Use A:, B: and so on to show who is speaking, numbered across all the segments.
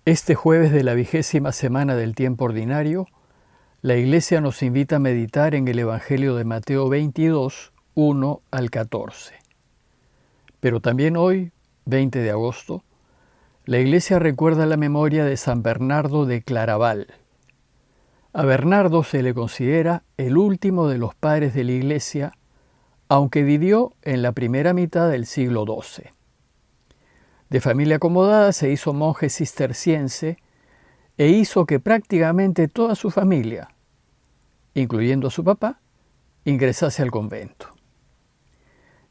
A: Este jueves de la 20ª semana del tiempo ordinario, la Iglesia nos invita a meditar en el Evangelio de Mateo 22, 1 al 14. Pero también hoy, 20 de agosto, la Iglesia recuerda la memoria de San Bernardo de Claraval. A Bernardo se le considera el último de los padres de la Iglesia, aunque vivió en la primera mitad del siglo XII. De familia acomodada, se hizo monje cisterciense e hizo que prácticamente toda su familia, incluyendo a su papá, ingresase al convento.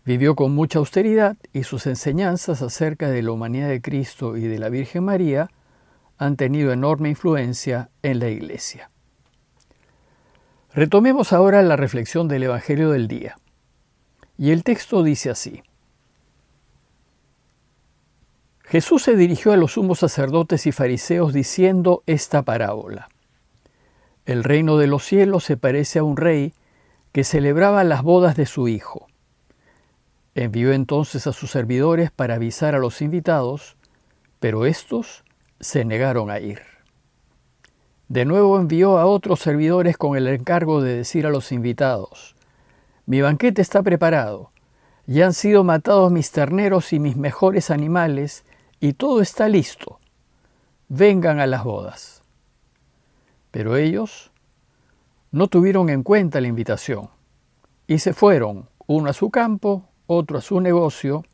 A: Vivió con mucha austeridad y sus enseñanzas acerca de la humanidad de Cristo y de la Virgen María han tenido enorme influencia en la Iglesia. Retomemos ahora la reflexión del Evangelio del día. Y el texto dice así: Jesús se dirigió a los sumos sacerdotes y fariseos diciendo esta parábola. El reino de los cielos se parece a un rey que celebraba las bodas de su hijo. Envió entonces a sus servidores para avisar a los invitados, pero éstos se negaron a ir. De nuevo envió a otros servidores con el encargo de decir a los invitados: mi banquete está preparado, ya han sido matados mis terneros y mis mejores animales, y todo está listo. Vengan a las bodas. Pero ellos no tuvieron en cuenta la invitación, y se fueron, uno a su campo, otro a su negocio,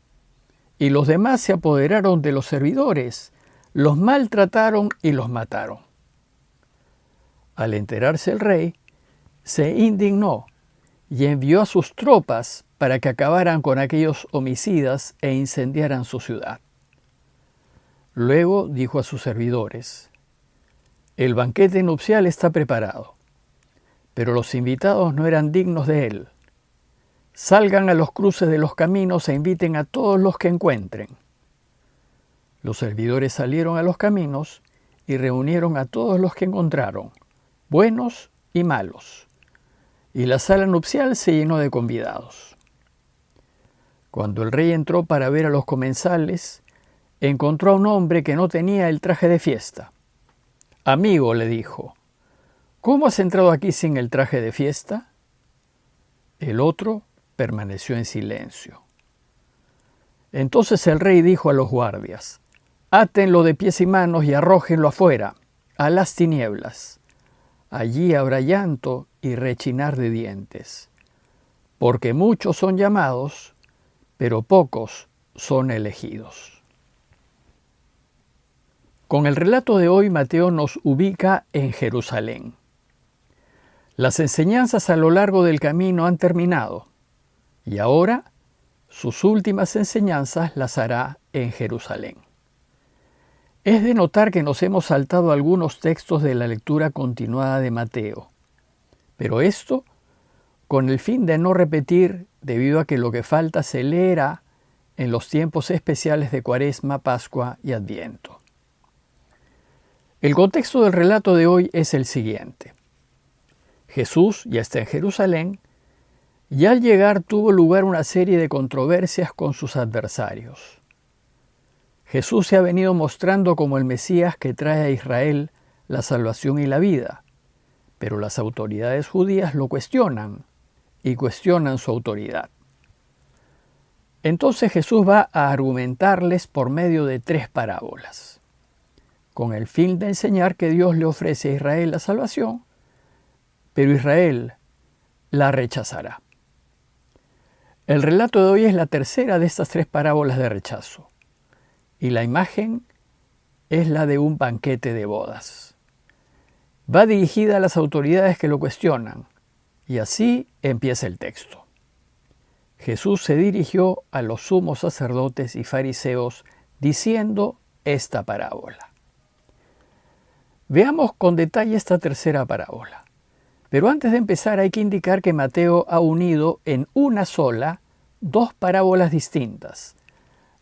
A: y los demás se apoderaron de los servidores, los maltrataron y los mataron. Al enterarse el rey, se indignó y envió a sus tropas para que acabaran con aquellos homicidas e incendiaran su ciudad. Luego dijo a sus servidores: el banquete nupcial está preparado, pero los invitados no eran dignos de él. Salgan a los cruces de los caminos e inviten a todos los que encuentren. Los servidores salieron a los caminos y reunieron a todos los que encontraron, buenos y malos, y la sala nupcial se llenó de convidados. Cuando el rey entró para ver a los comensales, encontró a un hombre que no tenía el traje de fiesta. Amigo, le dijo, ¿cómo has entrado aquí sin el traje de fiesta? El otro permaneció en silencio. Entonces el rey dijo a los guardias: átenlo de pies y manos y arrójenlo afuera, a las tinieblas. Allí habrá llanto y rechinar de dientes, porque muchos son llamados, pero pocos son elegidos. Con el relato de hoy, Mateo nos ubica en Jerusalén. Las enseñanzas a lo largo del camino han terminado, y ahora sus últimas enseñanzas las hará en Jerusalén. Es de notar que nos hemos saltado algunos textos de la lectura continuada de Mateo, pero esto con el fin de no repetir, debido a que lo que falta se leerá en los tiempos especiales de Cuaresma, Pascua y Adviento. El contexto del relato de hoy es el siguiente. Jesús ya está en Jerusalén y al llegar tuvo lugar una serie de controversias con sus adversarios. Jesús se ha venido mostrando como el Mesías que trae a Israel la salvación y la vida, pero las autoridades judías lo cuestionan y cuestionan su autoridad. Entonces Jesús va a argumentarles por medio de 3 parábolas, con el fin de enseñar que Dios le ofrece a Israel la salvación, pero Israel la rechazará. El relato de hoy es la tercera de estas 3 parábolas de rechazo, y la imagen es la de un banquete de bodas. Va dirigida a las autoridades que lo cuestionan, y así empieza el texto. Jesús se dirigió a los sumos sacerdotes y fariseos diciendo esta parábola. Veamos con detalle esta tercera parábola. Pero antes de empezar hay que indicar que Mateo ha unido en una sola 2 parábolas distintas,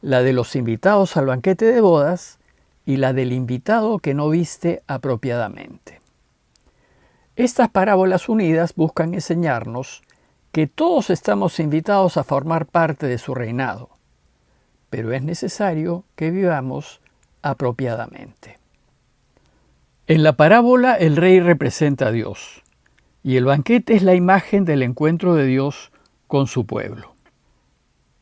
A: la de los invitados al banquete de bodas y la del invitado que no viste apropiadamente. Estas parábolas unidas buscan enseñarnos que todos estamos invitados a formar parte de su reinado, pero es necesario que vivamos apropiadamente. En la parábola el rey representa a Dios y el banquete es la imagen del encuentro de Dios con su pueblo.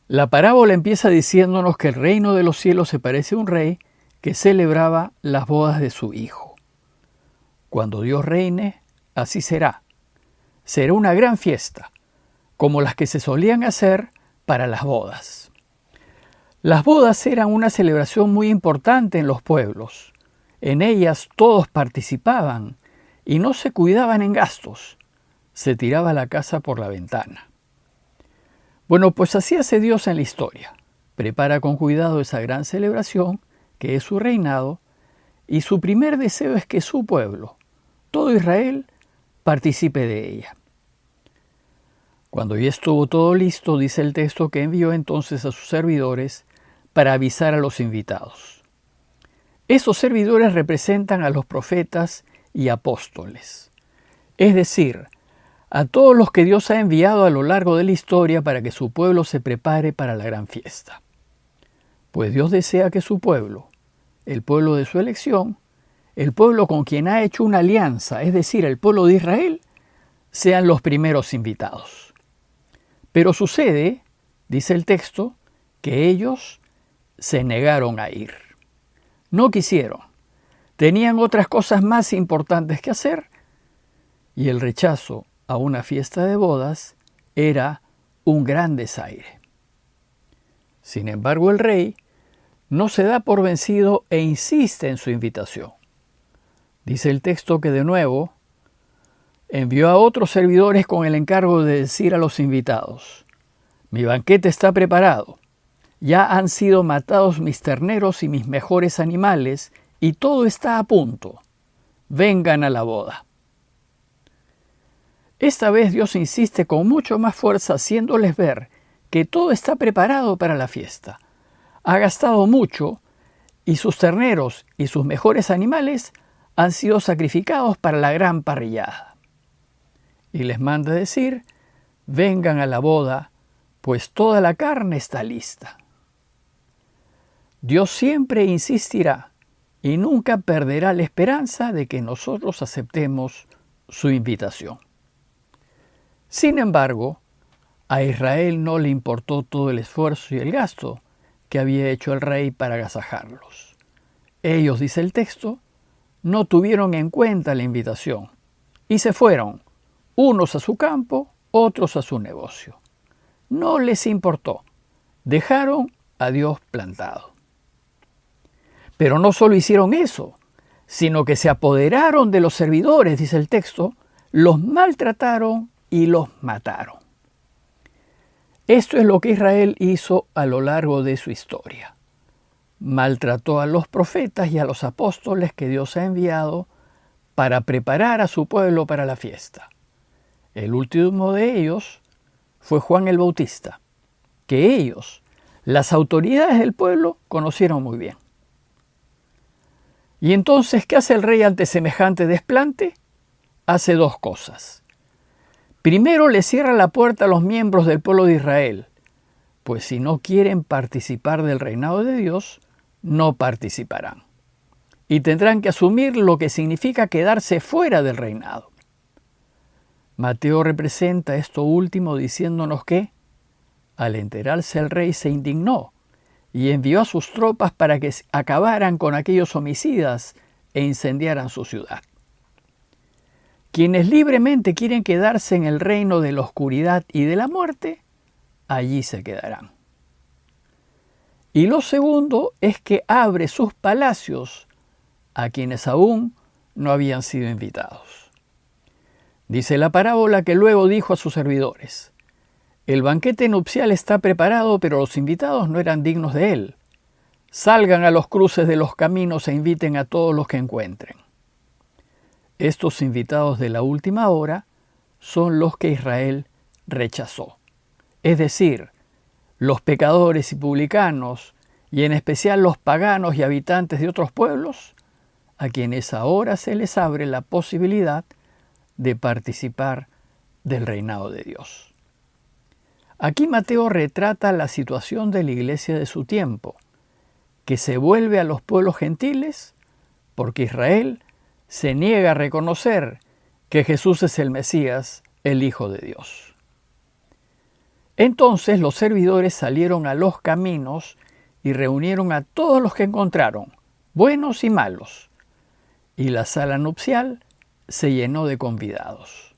A: La parábola empieza diciéndonos que el reino de los cielos se parece a un rey que celebraba las bodas de su hijo. Cuando Dios reine, así será. Será una gran fiesta, como las que se solían hacer para las bodas. Las bodas eran una celebración muy importante en los pueblos. En ellas todos participaban y no se cuidaban en gastos. Se tiraba la casa por la ventana. Bueno, pues así hace Dios en la historia. Prepara con cuidado esa gran celebración, que es su reinado, y su primer deseo es que su pueblo, todo Israel, participe de ella. Cuando ya estuvo todo listo, dice el texto que envió entonces a sus servidores para avisar a los invitados. Esos servidores representan a los profetas y apóstoles, es decir, a todos los que Dios ha enviado a lo largo de la historia para que su pueblo se prepare para la gran fiesta. Pues Dios desea que su pueblo, el pueblo de su elección, el pueblo con quien ha hecho una alianza, es decir, el pueblo de Israel, sean los primeros invitados. Pero sucede, dice el texto, que ellos se negaron a ir. No quisieron. Tenían otras cosas más importantes que hacer y el rechazo a una fiesta de bodas era un gran desaire. Sin embargo, el rey no se da por vencido e insiste en su invitación. Dice el texto que de nuevo envió a otros servidores con el encargo de decir a los invitados: mi banquete está preparado, ya han sido matados mis terneros y mis mejores animales, y todo está a punto. Vengan a la boda. Esta vez Dios insiste con mucho más fuerza, haciéndoles ver que todo está preparado para la fiesta. Ha gastado mucho y sus terneros y sus mejores animales han sido sacrificados para la gran parrillada. Y les manda decir: vengan a la boda, pues toda la carne está lista. Dios siempre insistirá y nunca perderá la esperanza de que nosotros aceptemos su invitación. Sin embargo, a Israel no le importó todo el esfuerzo y el gasto que había hecho el rey para agasajarlos. Ellos, dice el texto, no tuvieron en cuenta la invitación y se fueron, unos a su campo, otros a su negocio. No les importó, dejaron a Dios plantado. Pero no solo hicieron eso, sino que se apoderaron de los servidores, dice el texto, los maltrataron y los mataron. Esto es lo que Israel hizo a lo largo de su historia. Maltrató a los profetas y a los apóstoles que Dios ha enviado para preparar a su pueblo para la fiesta. El último de ellos fue Juan el Bautista, que ellos, las autoridades del pueblo, conocieron muy bien. Y entonces, ¿qué hace el rey ante semejante desplante? Hace dos cosas. Primero, le cierra la puerta a los miembros del pueblo de Israel, pues si no quieren participar del reinado de Dios, no participarán. Y tendrán que asumir lo que significa quedarse fuera del reinado. Mateo representa esto último diciéndonos que, al enterarse el rey, se indignó y envió a sus tropas para que acabaran con aquellos homicidas e incendiaran su ciudad. Quienes libremente quieren quedarse en el reino de la oscuridad y de la muerte, allí se quedarán. Y lo segundo es que abre sus palacios a quienes aún no habían sido invitados. Dice la parábola que luego dijo a sus servidores: el banquete nupcial está preparado, pero los invitados no eran dignos de él. Salgan a los cruces de los caminos e inviten a todos los que encuentren. Estos invitados de la última hora son los que Israel rechazó. Es decir, los pecadores y publicanos, y en especial los paganos y habitantes de otros pueblos, a quienes ahora se les abre la posibilidad de participar del reinado de Dios. Aquí Mateo retrata la situación de la iglesia de su tiempo, que se vuelve a los pueblos gentiles porque Israel se niega a reconocer que Jesús es el Mesías, el Hijo de Dios. Entonces los servidores salieron a los caminos y reunieron a todos los que encontraron, buenos y malos, y la sala nupcial se llenó de convidados.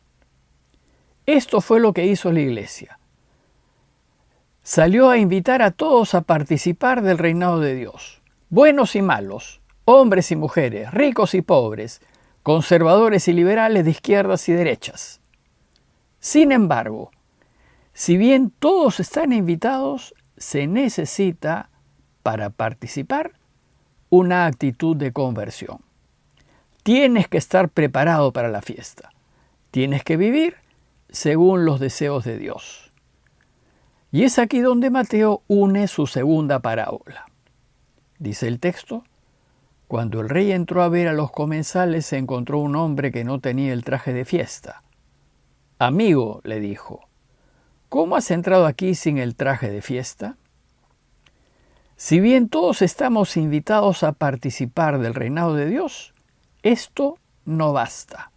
A: Esto fue lo que hizo la iglesia. Salió a invitar a todos a participar del reinado de Dios, buenos y malos, hombres y mujeres, ricos y pobres, conservadores y liberales de izquierdas y derechas. Sin embargo, si bien todos están invitados, se necesita, para participar, una actitud de conversión. Tienes que estar preparado para la fiesta. Tienes que vivir según los deseos de Dios. Y es aquí donde Mateo une su segunda parábola. Dice el texto: cuando el rey entró a ver a los comensales, se encontró un hombre que no tenía el traje de fiesta. Amigo, le dijo, ¿cómo has entrado aquí sin el traje de fiesta? Si bien todos estamos invitados a participar del reinado de Dios, esto no basta.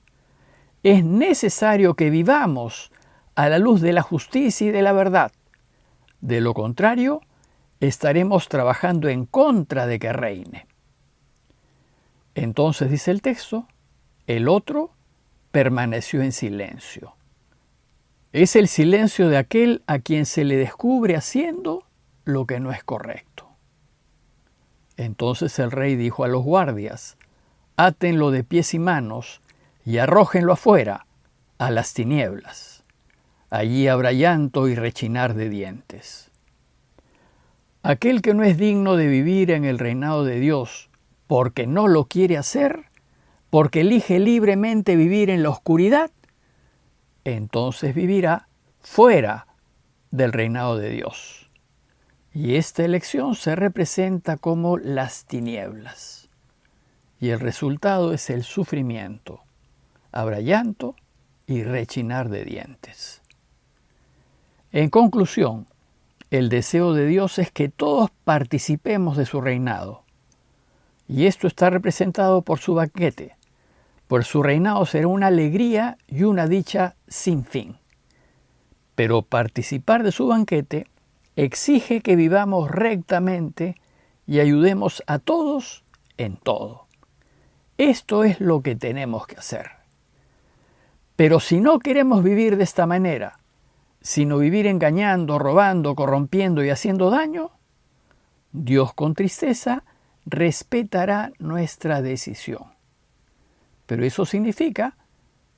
A: Es necesario que vivamos a la luz de la justicia y de la verdad. De lo contrario, estaremos trabajando en contra de que reine. Entonces, dice el texto, el otro permaneció en silencio. Es el silencio de aquel a quien se le descubre haciendo lo que no es correcto. Entonces el rey dijo a los guardias: átenlo de pies y manos y arrójenlo afuera, a las tinieblas. Allí habrá llanto y rechinar de dientes. Aquel que no es digno de vivir en el reinado de Dios, porque no lo quiere hacer, porque elige libremente vivir en la oscuridad, entonces vivirá fuera del reinado de Dios. Y esta elección se representa como las tinieblas. Y el resultado es el sufrimiento. Habrá llanto y rechinar de dientes. En conclusión, el deseo de Dios es que todos participemos de su reinado. Y esto está representado por su banquete. Por su reinado será una alegría y una dicha sin fin. Pero participar de su banquete exige que vivamos rectamente y ayudemos a todos en todo. Esto es lo que tenemos que hacer. Pero si no queremos vivir de esta manera, sino vivir engañando, robando, corrompiendo y haciendo daño, Dios con tristeza respetará nuestra decisión. Pero eso significa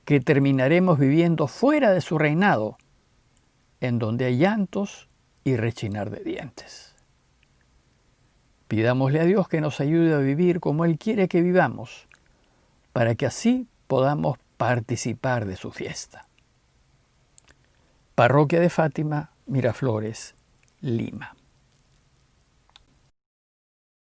A: que terminaremos viviendo fuera de su reinado, en donde hay llantos y rechinar de dientes. Pidámosle a Dios que nos ayude a vivir como Él quiere que vivamos, para que así podamos participar de su fiesta. Parroquia de Fátima, Miraflores, Lima.